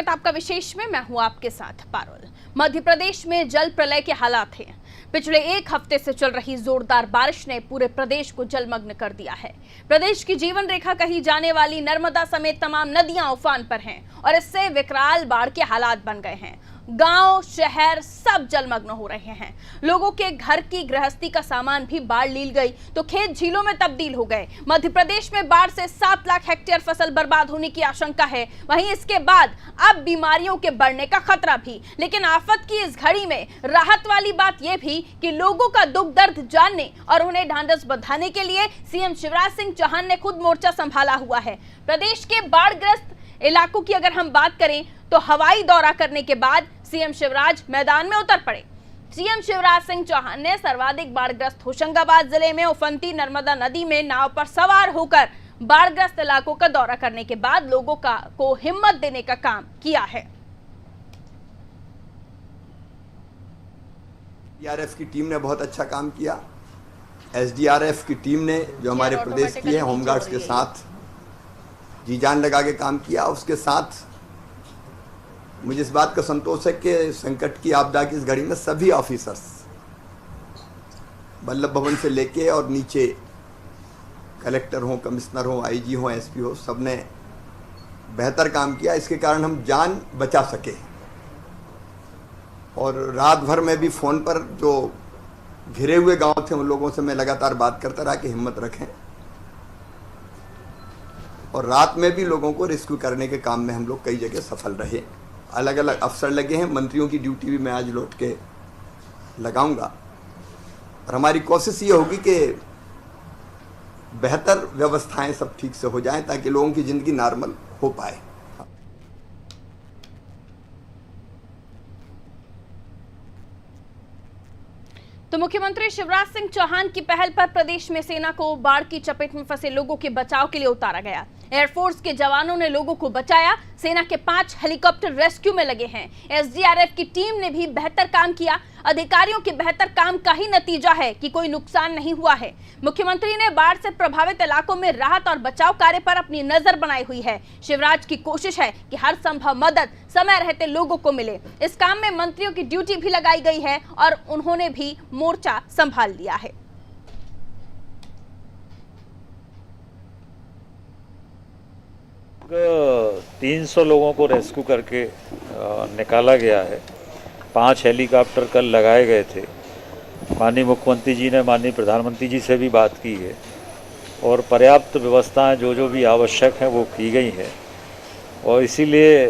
स्वागत आपका विशेष में। मैं हूं आपके साथ पारुल। मध्य प्रदेश में जल प्रलय के हालात हैं। पिछले एक हफ्ते से चल रही जोरदार बारिश ने पूरे प्रदेश को जलमग्न कर दिया है। प्रदेश की जीवन रेखा कही जाने वाली नर्मदा समेत तमाम नदियां उफान पर हैं और इससे विकराल बाढ़ के हालात बन गए हैं। गांव शहर सब जलमग्न हो रहे हैं। लोगों के घर की गृहस्थी का सामान भी बाढ़ लील गई तो खेत झीलों में तब्दील हो गए। मध्य प्रदेश में बाढ़ से 7 लाख हेक्टेयर फसल बर्बाद होने की आशंका है। वहीं इसके बाद अब बीमारियों के बढ़ने का खतरा भी। लेकिन आफत की इस घड़ी में राहत वाली बात यह भी कि लोगों का दुख दर्द जानने और उन्हें ढांढस बंधाने के लिए सीएम शिवराज सिंह चौहान ने खुद मोर्चा संभाला हुआ है। प्रदेश के बाढ़ग्रस्त इलाकों की अगर हम बात करें तो हवाई दौरा करने के बाद सीएम शिवराज मैदान में उतर पड़े। सीएम शिवराज सिंह चौहान ने सर्वाधिक बाढ़ग्रस्त होशंगाबाद जिले में उफनती नर्मदा नदी में नाव पर सवार होकर बाढ़ग्रस्त इलाकों का दौरा करने के बाद लोगों को हिम्मत देने का काम किया है। एसडीआरएफ की टीम ने बहुत अच्छा काम किया। एसडीआरएफ की टीम ने जो हमारे प्रदेश की है होमगार्ड्स के साथ जी जान लगा के काम किया। उसके साथ मुझे इस बात का संतोष है कि संकट की आपदा की इस घड़ी में सभी ऑफिसर्स वल्लभ भवन से लेके और नीचे कलेक्टर हो, कमिश्नर हो, आईजी हो, एसपी हो, सबने बेहतर काम किया। इसके कारण हम जान बचा सके। और रात भर में भी फ़ोन पर जो घिरे हुए गांव थे उन लोगों से मैं लगातार बात करता रहा कि हिम्मत रखें। और रात में भी लोगों को रेस्क्यू करने के काम में हम लोग कई जगह सफल रहे। अलग अलग अफसर लगे हैं। मंत्रियों की ड्यूटी भी मैं आज लौट के लगाऊंगा। और हमारी कोशिश ये होगी कि बेहतर व्यवस्थाएं सब ठीक से हो जाएं ताकि लोगों की ज़िंदगी नॉर्मल हो पाए। तो मुख्यमंत्री शिवराज सिंह चौहान की पहल पर प्रदेश में सेना को बाढ़ की चपेट में फंसे लोगों के बचाव के लिए उतारा गया। एयरफोर्स के जवानों ने लोगों को बचाया। सेना के 5 हेलीकॉप्टर रेस्क्यू में लगे हैं। एसडीआरएफ की टीम ने भी बेहतर काम किया। अधिकारियों के बेहतर काम का ही नतीजा है कि कोई नुकसान नहीं हुआ है। मुख्यमंत्री ने बाढ़ से प्रभावित इलाकों में राहत और बचाव कार्य पर अपनी नजर बनाई हुई है। शिवराज की कोशिश है कि हर संभव मदद समय रहते लोगों को मिले। इस काम में मंत्रियों की ड्यूटी भी लगाई गई है और उन्होंने भी मोर्चा संभाल लिया है। 300 लोगों को रेस्क्यू करके निकाला गया है। 5 हेलीकॉप्टर कल लगाए गए थे। माननीय मुख्यमंत्री जी ने माननीय प्रधानमंत्री जी से भी बात की है और पर्याप्त व्यवस्थाएं जो भी आवश्यक हैं वो की गई हैं। और इसीलिए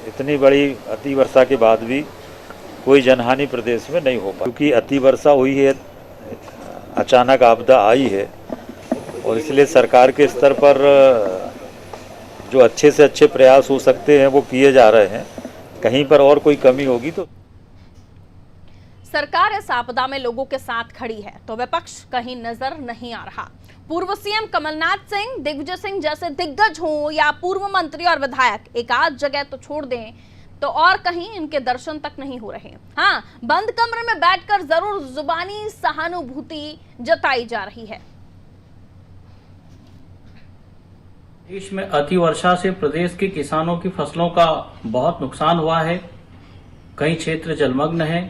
इतनी बड़ी अतिवर्षा के बाद भी कोई जनहानि प्रदेश में नहीं हो पाई, क्योंकि अतिवर्षा हुई है, अचानक आपदा आई है। और इसलिए सरकार के स्तर पर जो अच्छे से अच्छे प्रयास हो सकते हैं वो किए जा रहे हैं। कहीं पर और कोई कमी होगी तो सरकार इस आपदा में लोगों के साथ खड़ी है तो विपक्ष कहीं नजर नहीं आ रहा। पूर्व सीएम कमलनाथ सिंह, दिग्विजय सिंह जैसे दिग्गज हों या पूर्व मंत्री और विधायक एक आध जगह तो छोड़ दें तो और कहीं इनके दर्शन तक नहीं हो रहे। हाँ, बंद कमरे में बैठकर जरूर जुबानी सहानुभूति जताई जा रही है। देश में अतिवर्षा से प्रदेश के किसानों की फसलों का बहुत नुकसान हुआ है। कई क्षेत्र जलमग्न हैं।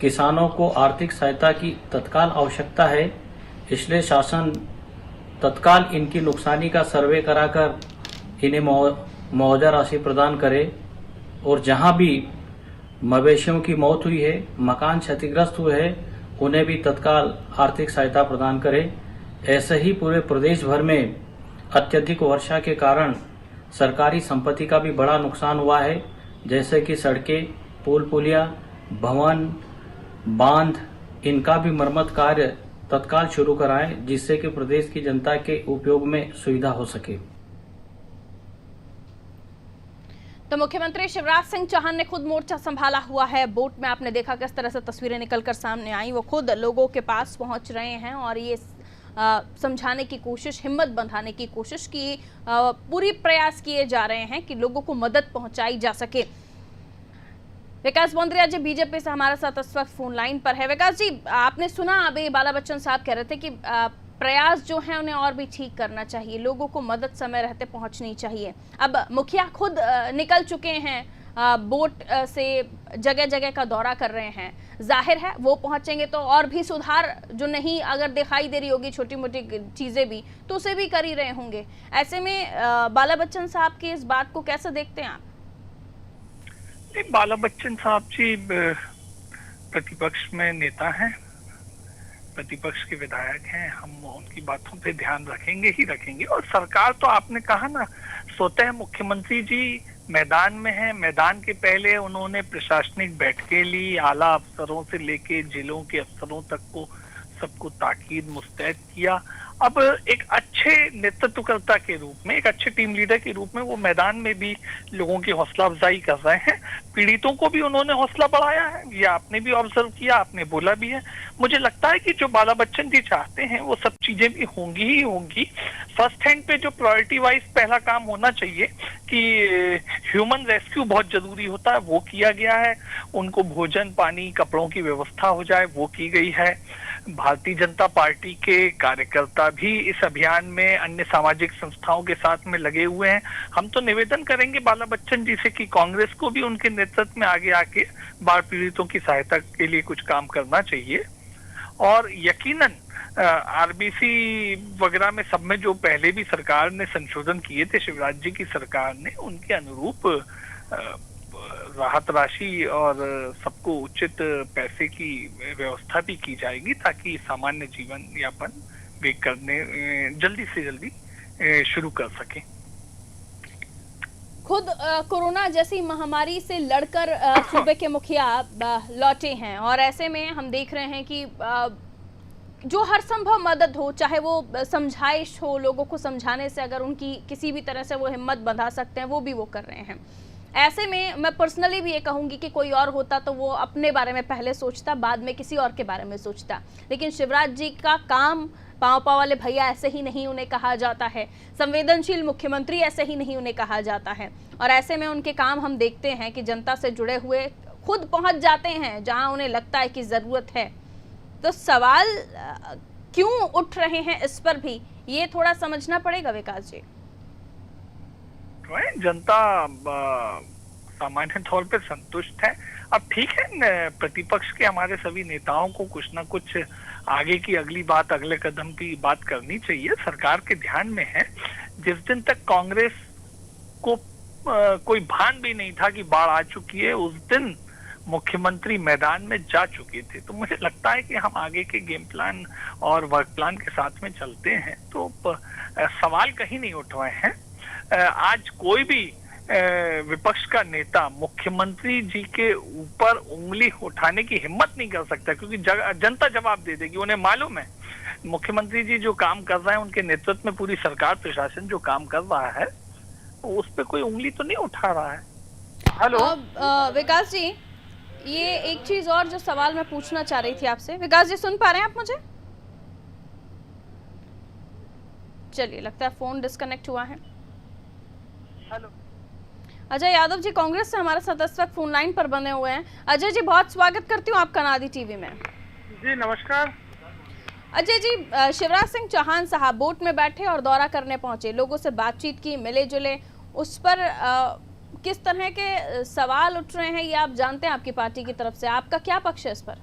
किसानों को आर्थिक सहायता की तत्काल आवश्यकता है। इसलिए शासन तत्काल इनकी नुकसानी का सर्वे कराकर इन्हें मुआवजा राशि प्रदान करे। और जहां भी मवेशियों की मौत हुई है, मकान क्षतिग्रस्त हुए हैं, उन्हें भी तत्काल आर्थिक सहायता प्रदान करे। ऐसे ही पूरे प्रदेश भर में अत्यधिक वर्षा के कारण सरकारी संपत्ति का भी बड़ा नुकसान हुआ है, जैसे कि सड़कें, पुल पुलिया, भवन, बांध, इनका भी मरम्मत कार्य तत्काल शुरू कराएं, जिससे कि प्रदेश की जनता के उपयोग में सुविधा हो सके। तो मुख्यमंत्री शिवराज सिंह चौहान ने खुद मोर्चा संभाला हुआ है। बोट में आपने देखा किस तरह से तस्वीरें निकलकर सामने आई। वो खुद लोगों के पास पहुंच रहे हैं और ये समझाने की कोशिश, हिम्मत बंधाने की कोशिश की पूरी प्रयास किए जा रहे हैं कि लोगों को मदद पहुंचाई जा सके। विकास बोंद्रिया जी बीजेपी से हमारे साथ इस वक्त फोन लाइन पर है। विकास जी, आपने सुना अभी बाला बच्चन साहब कह रहे थे कि प्रयास जो है उन्हें और भी ठीक करना चाहिए, लोगों को मदद समय रहते पहुंचनी चाहिए। अब मुखिया खुद निकल चुके हैं, बोट से जगह जगह का दौरा कर रहे हैं, जाहिर है वो पहुंचेंगे तो और भी सुधार जो नहीं अगर दिखाई दे रही होगी छोटी मोटी चीजें भी, तो उसे भी कर ही रहे होंगे। ऐसे में बाला बच्चन साहब की इस बात को कैसे देखते हैं आप? बाला बच्चन साहब जी प्रतिपक्ष में नेता हैं, प्रतिपक्ष के विधायक हैं, हम उनकी बातों पे ध्यान रखेंगे ही रखेंगे। और सरकार तो आपने कहा ना, स्वतः मुख्यमंत्री जी मैदान में हैं। मैदान के पहले उन्होंने प्रशासनिक बैठकें ली, आला अफसरों से लेके जिलों के अफसरों तक को सबको ताकीद मुस्तैद किया। अब एक अच्छे नेतृत्वकर्ता के रूप में, एक अच्छे टीम लीडर के रूप में वो मैदान में भी लोगों की हौसला अफजाई कर रहे हैं। पीड़ितों को भी उन्होंने हौसला बढ़ाया है, ये आपने भी ऑब्जर्व किया, आपने बोला भी है। मुझे लगता है कि जो बाला बच्चन जी चाहते हैं वो सब चीजें भी होंगी ही होंगी। फर्स्ट हैंड पे जो प्रायोरिटी वाइज पहला काम होना चाहिए कि ह्यूमन रेस्क्यू बहुत जरूरी होता है, वो किया गया है। उनको भोजन, पानी, कपड़ों की व्यवस्था हो जाए, वो की गई है। भारतीय जनता पार्टी के कार्यकर्ता भी इस अभियान में अन्य सामाजिक संस्थाओं के साथ में लगे हुए हैं। हम तो निवेदन करेंगे बाला बच्चन जी से कि कांग्रेस को भी उनके नेतृत्व में आगे आके बाढ़ पीड़ितों की सहायता के लिए कुछ काम करना चाहिए। और यकीनन आरबीसी वगैरह में सब में जो पहले भी सरकार ने संशोधन किए थे, शिवराज जी की सरकार ने, उनके अनुरूप राहत राशि और सबको उचित पैसे की व्यवस्था भी की जाएगी ताकि सामान्य जीवन यापन वे करने जल्दी से जल्दी शुरू कर सकें। खुद कोरोना जैसी महामारी से लड़कर सूबे के मुखिया लौटे हैं और ऐसे में हम देख रहे हैं कि जो हर संभव मदद हो, चाहे वो समझाइश हो, लोगों को समझाने से अगर उनकी किसी भी तरह से वो हिम्मत बंधा सकते हैं वो भी वो कर रहे हैं। ऐसे में मैं पर्सनली भी ये कहूंगी कि कोई और होता तो वो अपने बारे में पहले सोचता, बाद में किसी और के बारे में सोचता। लेकिन शिवराज जी का काम, पाँव पाँव वाले भैया ऐसे ही नहीं उन्हें कहा जाता है, संवेदनशील मुख्यमंत्री ऐसे ही नहीं उन्हें कहा जाता है। और ऐसे में उनके काम हम देखते हैं कि जनता से जुड़े हुए खुद पहुंच जाते हैं जहां उन्हें लगता है कि जरूरत है। तो सवाल क्यों उठ रहे हैं इस पर भी ये थोड़ा समझना पड़ेगा विकास जी। जनता सामान्य तौर पे संतुष्ट है। अब ठीक है, प्रतिपक्ष के हमारे सभी नेताओं को कुछ ना कुछ आगे की अगली बात, अगले कदम की बात करनी चाहिए। सरकार के ध्यान में है, जिस दिन तक कांग्रेस को कोई भान भी नहीं था कि बाढ़ आ चुकी है, उस दिन मुख्यमंत्री मैदान में जा चुके थे। तो मुझे लगता है कि हम आगे के गेम प्लान और वर्क प्लान के साथ में चलते हैं तो सवाल कहीं नहीं उठ रहे हैं। आज कोई भी विपक्ष का नेता मुख्यमंत्री जी के ऊपर उंगली उठाने की हिम्मत नहीं कर सकता, क्योंकि जनता जवाब दे देगी। उन्हें मालूम है मुख्यमंत्री जी जो काम कर रहे हैं, उनके नेतृत्व में पूरी सरकार, प्रशासन जो काम कर रहा है, उस पर कोई उंगली तो नहीं उठा रहा है। हेलो विकास जी, ये एक चीज और जो सवाल मैं पूछना चाह रही थी आपसे। विकास जी सुन पा रहे हैं आप मुझे? चलिए, लगता है फोन डिस्कनेक्ट हुआ है। हेलो अजय यादव जी कांग्रेस से हमारे साथ इस वक्त फोन लाइन पर बने हुए हैं। अजय जी, बहुत स्वागत करती हूँ आपका नादी टीवी में। जी नमस्कार। अजय जी, शिवराज सिंह चौहान साहब बोट में बैठे और दौरा करने पहुंचे, लोगों से बातचीत की, मिले जुले, उस पर किस तरह के सवाल उठ रहे हैं ये आप जानते हैं आपकी पार्टी की तरफ से, आपका क्या पक्ष है इस पर?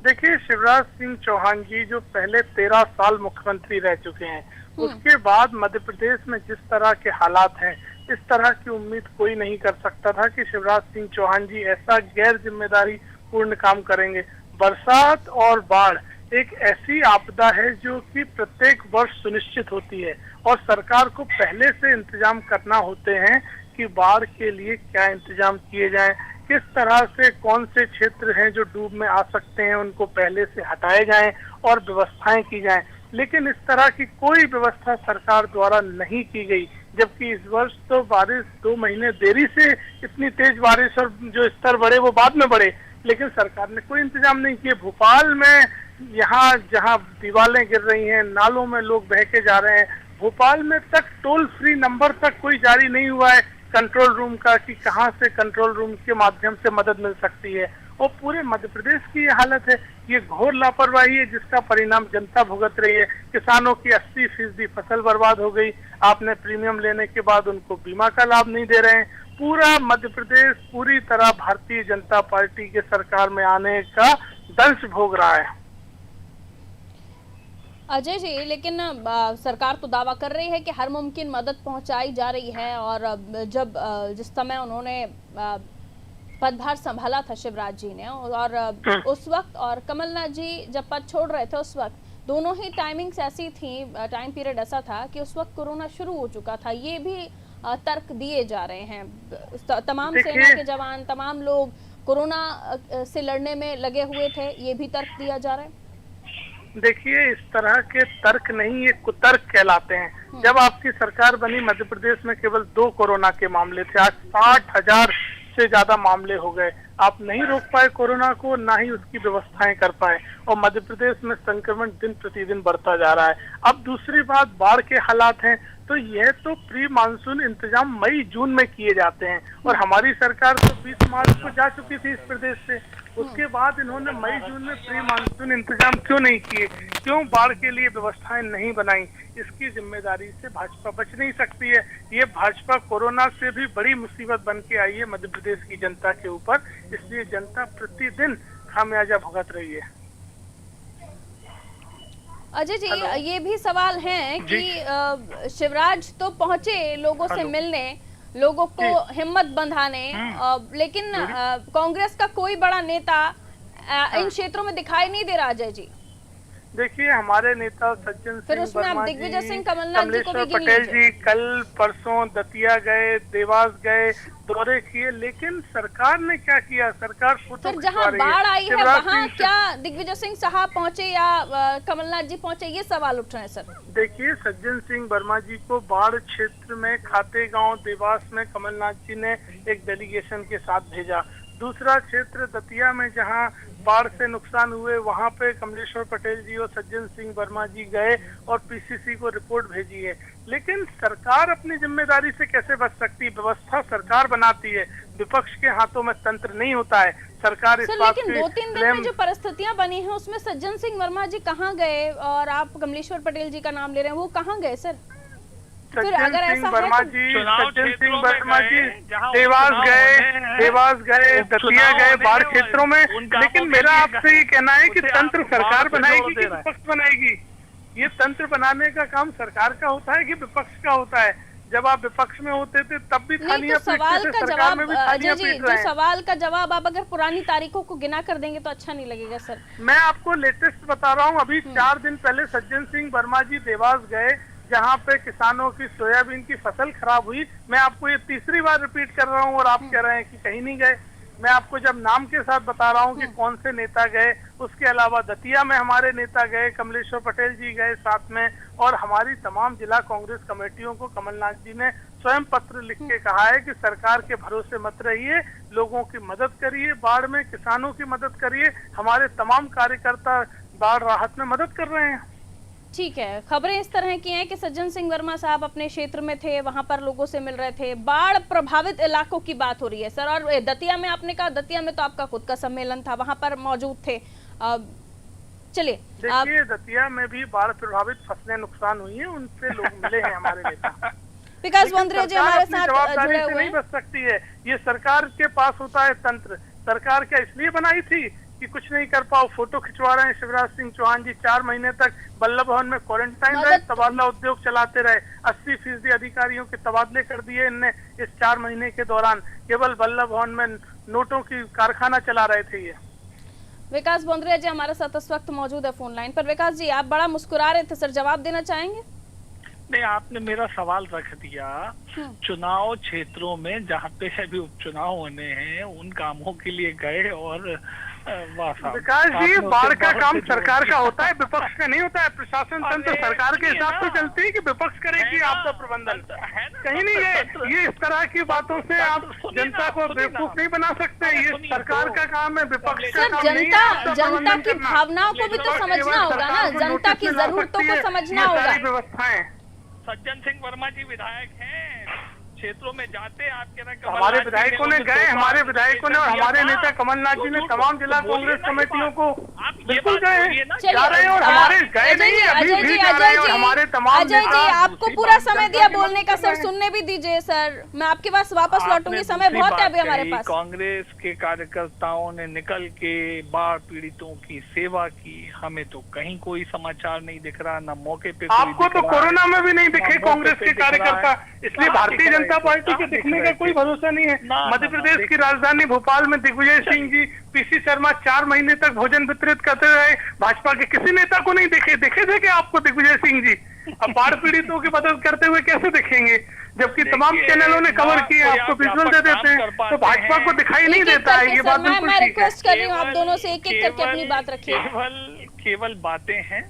देखिए, शिवराज सिंह चौहान जी जो पहले 13 साल मुख्यमंत्री रह चुके हैं, उसके बाद मध्य प्रदेश में जिस तरह के हालात हैं, इस तरह की उम्मीद कोई नहीं कर सकता था कि शिवराज सिंह चौहान जी ऐसा गैर जिम्मेदारी पूर्ण काम करेंगे। बरसात और बाढ़ एक ऐसी आपदा है जो कि प्रत्येक वर्ष सुनिश्चित होती है और सरकार को पहले से इंतजाम करना होते हैं कि बाढ़ के लिए क्या इंतजाम किए जाएं, किस तरह से कौन से क्षेत्र हैं जो डूब में आ सकते हैं, उनको पहले से हटाए जाएं और व्यवस्थाएं की जाएं। लेकिन इस तरह की कोई व्यवस्था सरकार द्वारा नहीं की गई, जबकि इस वर्ष तो बारिश 2 महीने देरी से, इतनी तेज बारिश और जो स्तर बढ़े वो बाद में बढ़े, लेकिन सरकार ने कोई इंतजाम नहीं किए। भोपाल में यहाँ जहाँ दीवारें गिर रही हैं, नालों में लोग बह के जा रहे हैं, भोपाल में तक टोल फ्री नंबर तक कोई जारी नहीं हुआ है कंट्रोल रूम का कि कहाँ से कंट्रोल रूम के माध्यम से मदद मिल सकती है। और पूरे मध्य प्रदेश की ये हालत है। ये घोर लापरवाही है जिसका परिणाम जनता भुगत रही है। किसानों की 80% फसल बर्बाद हो गई। आपने प्रीमियम लेने के बाद उनको बीमा का लाभ नहीं दे रहे हैं। पूरा मध्य प्रदेश पूरी तरह भारतीय जनता पार्टी के सरकार में आने का दंश भोग रहा है। अजय जी, लेकिन सरकार तो दावा कर रही है कि हर मुमकिन मदद पहुंचाई जा रही है, और जिस समय उन्होंने पदभार संभाला था शिवराज जी ने, और उस वक्त और कमलनाथ जी जब पद छोड़ रहे थे उस वक्त दोनों ही टाइमिंग्स ऐसी थी, टाइम पीरियड ऐसा था कि उस वक्त कोरोना शुरू हो चुका था। ये भी तर्क दिए जा रहे हैं। तमाम सेना के जवान, तमाम लोग कोरोना से लड़ने में लगे हुए थे, ये भी तर्क दिया जा रहा है। देखिए, इस तरह के तर्क नहीं, ये कुतर्क कहलाते हैं। जब आपकी सरकार बनी मध्य प्रदेश में केवल 2 कोरोना के मामले थे, आज 60,000 से ज्यादा मामले हो गए। आप नहीं रोक पाए कोरोना को, ना ही उसकी व्यवस्थाएं कर पाए, और मध्य प्रदेश में संक्रमण दिन प्रतिदिन बढ़ता जा रहा है। अब दूसरी बात, बाढ़ के हालात हैं, तो यह तो प्री मानसून इंतजाम मई जून में किए जाते हैं, और हमारी सरकार तो 20 मार्च को जा चुकी थी इस प्रदेश से। उसके बाद इन्होंने मई जून में प्री मानसून इंतजाम क्यों नहीं किए, क्यों बाढ़ के लिए व्यवस्थाएं नहीं बनाई? इसकी जिम्मेदारी से भाजपा बच नहीं सकती है। ये भाजपा कोरोना से भी बड़ी मुसीबत बन के आई है मध्य प्रदेश की जनता के ऊपर, इसलिए जनता प्रतिदिन खामियाजा भुगत रही है। अजय जी, ये भी सवाल है कि शिवराज तो पहुंचे लोगों से मिलने, लोगों को हिम्मत बंधाने, लेकिन कांग्रेस का कोई बड़ा नेता इन क्षेत्रों में दिखाई नहीं दे रहा। अजय जी, देखिए, हमारे नेता सज्जन फिर उसमें आप दिग्विजय सिंह, कमलनाथ जी को भी गिन पटेल लीजिए। जी कल परसों दतिया गए, देवास गए, दौरे किए, लेकिन सरकार ने क्या किया? सरकार फोटो फिर जहां बाढ़ आई है वहां क्या दिग्विजय सिंह साहब पहुंचे या कमलनाथ जी पहुंचे, ये सवाल उठ रहे हैं सर। देखिए, सज्जन सिंह वर्मा जी को बाढ़ क्षेत्र में खातेगांव देवास में कमलनाथ जी ने एक डेलीगेशन के साथ भेजा। दूसरा क्षेत्र दतिया में जहां बाढ़ से नुकसान हुए, वहां पे कमलेश्वर पटेल जी और सज्जन सिंह वर्मा जी गए और पीसीसी को रिपोर्ट भेजी है। लेकिन सरकार अपनी जिम्मेदारी से कैसे बच सकती है? व्यवस्था सरकार बनाती है, विपक्ष के हाथों में तंत्र नहीं होता है। सरकार इस बात लेकिन 2-3 दिन में जो परिस्थितियां बनी हैं उसमें सज्जन सिंह वर्मा जी कहाँ गए, और आप कमलेश्वर पटेल जी का नाम ले रहे हैं, वो कहाँ गए सर? फिर अगर ऐसा वर्मा जी, सज्जन सिंह वर्मा जी देवास गए, दतिया गए, बाढ़ क्षेत्रों में। लेकिन मेरा आपसे ये कहना है कि तंत्र सरकार बनाएगी कि विपक्ष बनाएगी? ये तंत्र बनाने का काम सरकार का होता है कि विपक्ष का होता है? जब आप विपक्ष में होते थे तब भी थालियां पीटते थे, सरकार में भी थालियां पीट रहे हैं। सवाल का जवाब आप अगर पुरानी तारीखों को गिना कर देंगे तो अच्छा नहीं लगेगा सर। मैं आपको लेटेस्ट बता रहा हूँ। अभी 4 दिन पहले सज्जन सिंह वर्मा जी देवास गए, जहाँ पे किसानों की सोयाबीन की फसल खराब हुई। मैं आपको ये तीसरी बार रिपीट कर रहा हूँ और आप कह रहे हैं कि कहीं नहीं गए। मैं आपको जब नाम के साथ बता रहा हूँ कि कौन से नेता गए। उसके अलावा दतिया में हमारे नेता गए, कमलेश्वर पटेल जी गए साथ में, और हमारी तमाम जिला कांग्रेस कमेटियों को कमलनाथ जी ने स्वयं पत्र लिख के कहा है कि सरकार के भरोसे मत रहिए, लोगों की मदद करिए, बाढ़ में किसानों की मदद करिए। हमारे तमाम कार्यकर्ता बाढ़ राहत में मदद कर रहे हैं। ठीक है, खबरें इस तरह की हैं कि सज्जन सिंह वर्मा साहब अपने क्षेत्र में थे, वहां पर लोगों से मिल रहे थे। बाढ़ प्रभावित इलाकों की बात हो रही है सर, और दतिया में आपने कहा, दतिया में तो आपका खुद का सम्मेलन था, वहां पर मौजूद थे। चलिए, देखिए, दतिया में भी बाढ़ प्रभावित फसलें नुकसान हुई हैं, उनसे लोग मिले हैं हमारे नेता। विकास बंद्रे जी हमारे साथ जुड़े हुए नहीं बच सकती है, ये सरकार के पास होता है तंत्र। सरकार क्या इसलिए बनाई थी कि कुछ नहीं कर पाओ? फोटो खिंचवा रहे हैं शिवराज सिंह चौहान जी, 4 महीने तक बल्लभ भवन में क्वारंटाइन रहे, तबादला उद्योग चलाते रहे, 80% अधिकारियों के तबादले कर दिए इनने इस 4 महीने के दौरान। केवल बल्लभ भवन में नोटों की कारखाना चला रहे थे ये। विकास बंद्रे जी हमारे साथ इस वक्त मौजूद है फोन लाइन पर। विकास जी, आप बड़ा मुस्कुरा रहे थे सर, जवाब देना चाहेंगे? नहीं, आपने मेरा सवाल रख दिया। चुनाव क्षेत्रों में जहाँ पे अभी उपचुनाव होने हैं उन कामों के लिए गए, और विकास जी, बाढ़ का काम सरकार का होता है, विपक्ष का नहीं होता है। प्रशासन तंत्र सरकार के हिसाब से चलती है कि विपक्ष करेगी आपका प्रबंधन? कहीं नहीं है। ये इस तरह की बातों से आप जनता को बेवकूफ नहीं बना सकते। ये सरकार का काम है, विपक्ष का काम नहीं है। जनता की भावनाओं को भी तो समझना होगा ना, जनता की जरूरतों को समझना होगा। व्यवस्थाएं। सज्जन सिंह वर्मा जी विधायक हैं, क्षेत्रों में जाते हैं, आप कह रहे हैं हमारे विधायकों ने गए, हमारे विधायकों ने और हमारे नेता कमलनाथ जी ने तमाम जिला कांग्रेस कमेटियों को बिल्कुल गए, जा रहे हैं और हमारे गए नहीं, अभी भी जा रहे हैं और हमारे तमाम अजय जी आपको पूरा समय दिया बोलने का सर, सुनने भी दीजिए सर, मैं आपके पास वापस लौटूंगी, समय बहुत है अभी हमारे पास। कांग्रेस के कार्यकर्ताओं ने निकल के बाढ़ पीड़ितों की सेवा की, हमें तो कहीं कोई समाचार नहीं दिख रहा, ना मौके पे आपको तो कोरोना में भी नहीं दिखे कांग्रेस के कार्यकर्ता, इसलिए भारतीय जनता पार्टी के दिखने का कोई भरोसा नहीं है। मध्य प्रदेश की राजधानी भोपाल में दिग्विजय सिंह जी, पीसी शर्मा 4 महीने तक भोजन वितरित करते रहे, भाजपा के किसी नेता को नहीं दिखे थे कि आपको दिग्विजय सिंह जी अब बाढ़ पीड़ितों की मदद करते हुए कैसे दिखेंगे, जबकि तमाम चैनलों ने कवर किए, आपको विजुअल दे देते हैं, तो भाजपा को दिखाई नहीं देता है। ये बात बिल्कुल मैं रिक्वेस्ट कर रही हूँ आप दोनों से एक-एक करके अपनी बात रखिए। केवल बातें हैं।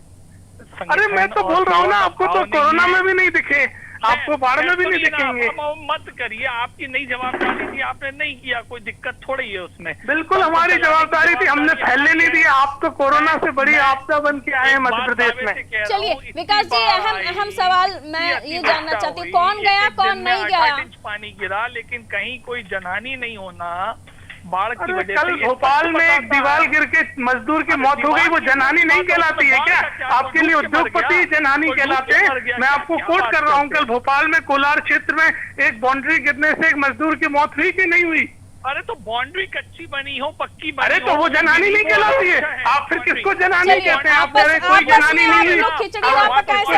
अरे मैं तो बोल रहा हूँ ना, आपको तो कोरोना में भी नहीं दिखे, आपको बाढ़ में भी नहीं दिखेंगे। मत करिए, आपकी नई जवाबदारी थी, आपने नहीं किया, कोई दिक्कत थोड़ी है उसमें। बिल्कुल हमारी जवाबदारी थी, हमने फैलने नहीं दिया। आप तो कोरोना से बड़ी आपदा बन के आए हैं मध्य प्रदेश में। चलिए विकास जी, अहम सवाल मैं ये जानना चाहती हूँ, कौन गया कौन नहीं गया? पानी गिरा, लेकिन कहीं कोई जनहानि नहीं होना बाढ़ की वजह से। कल भोपाल में एक दीवार गिर के मजदूर की मौत हो गई, वो जनहानि नहीं कहलाती है क्या? आपके लिए उद्योगपति जनहानि कहलाते हैं। मैं आपको कोट कर रहा हूँ, कल भोपाल में कोलार क्षेत्र में एक बाउंड्री गिरने से एक मजदूर की मौत हुई कि नहीं हुई? अरे तो बाउंड्री कच्ची बनी हो, पक्की बनी अरे तो वो जनहानि नहीं कहलाती है, आप फिर किसको जनहानि कहते हैं? आप कह रहे हैं कोई जनहानि नहीं है, आप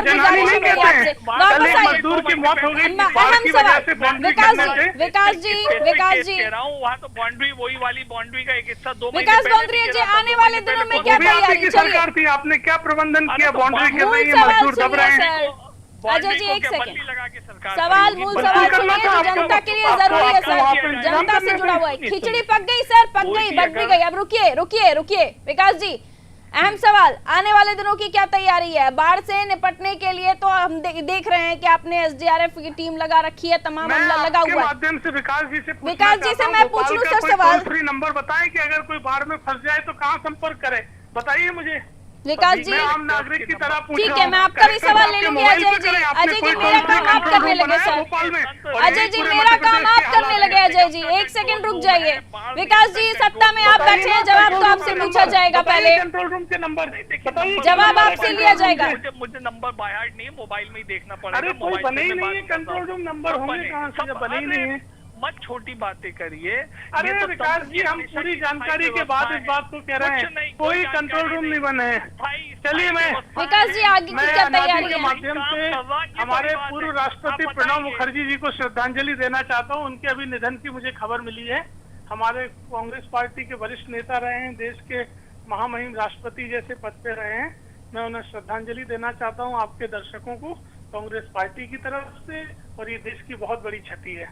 जनहानि नहीं कहते हैं। कल एक मजदूर की मौत हो गई बाढ़ की वजह से बाउंड्री गिरने से। विकास जी कह रहा हूँ, वहाँ तो बाउंड्री वही वाली बाउंड्री का एक हिस्सा 2 विकास बाउंड्री जी आने वाले दिनों में क्या तैयारी? की सरकार थी, आपने क्या प्रबंधन किया? बाउंड्री गिर रही है, मजदूर दब रहे हैं। अजय जी एक सेकंड, सवाल मूल सवाल सुनिए, जो जनता के लिए जरूरी है सर, जनता से जुड़ा हुआ है। खिचड़ी पक गई सर, पक गई, बट भी गई। अब रुकिए विकास जी, अहम सवाल, आने वाले दिनों की क्या तैयारी है? बाढ़ से निपटने के लिए तो हम देख रहे हैं कि आपने एसडीआरएफ की टीम लगा रखी है, तमाम अमला लगा हुआ है। माध्यम से विकास जी से मैं पूछ लूं सर सवाल, फ्री नंबर बताएं कि अगर कोई बाढ़ में फंस जाए तो कहाँ संपर्क करे, बताइए मुझे। विकास जी आम नागरिक की तरह पूछ ठीक है, मैं आपका भी सवाल ले लूंगी। अजय जी मेरा काम आप करने लगे सर, अजय जी मेरा काम आप करने लगे। अजय जी एक सेकंड रुक जाइए। विकास जी सत्ता में आप बैठे हैं, जवाब तो आपसे पूछा जाएगा, पहले कंट्रोल रूम के नंबर जवाब आपसे लिया जाएगा। मुझे नंबर बाय हार्ट नहीं है, मोबाइल में ही देखना पड़ेगा। अरे कोई बने ही नहीं है, कंट्रोल रूम नंबर होंगे कहाँ से, बने ही नहीं है। मत छोटी बातें करिए। अरे विकास जी हम पूरी जानकारी के बाद इस बात को कह रहे हैं, कोई कंट्रोल रूम नहीं बने हैं। चलिए मैं विकास जी आगे की क्या तैयारी के है? माध्यम से हमारे पूर्व राष्ट्रपति प्रणब मुखर्जी जी को श्रद्धांजलि देना चाहता हूँ। उनके अभी निधन की मुझे खबर मिली है। हमारे कांग्रेस पार्टी के वरिष्ठ नेता रहे हैं, देश के महामहिम राष्ट्रपति जैसे पद पे रहे हैं। मैं उन्हें श्रद्धांजलि देना चाहता हूँ आपके दर्शकों को, कांग्रेस पार्टी की तरफ से, और ये देश की बहुत बड़ी क्षति है।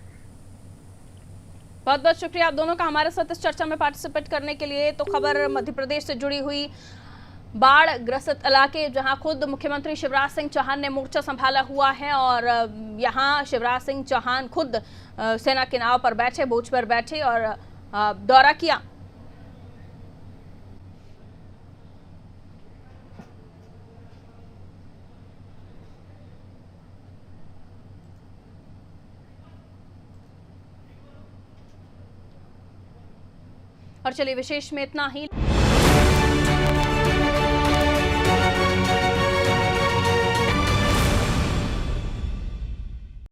बहुत बहुत शुक्रिया आप दोनों का हमारे साथ इस चर्चा में पार्टिसिपेट करने के लिए। तो खबर मध्य प्रदेश से जुड़ी हुई बाढ़ ग्रसित इलाके, जहां खुद मुख्यमंत्री शिवराज सिंह चौहान ने मोर्चा संभाला हुआ है और यहां शिवराज सिंह चौहान खुद सेना के नाव पर बैठे, बोझ पर बैठे और दौरा किया। और चलिए विशेष में इतना ही।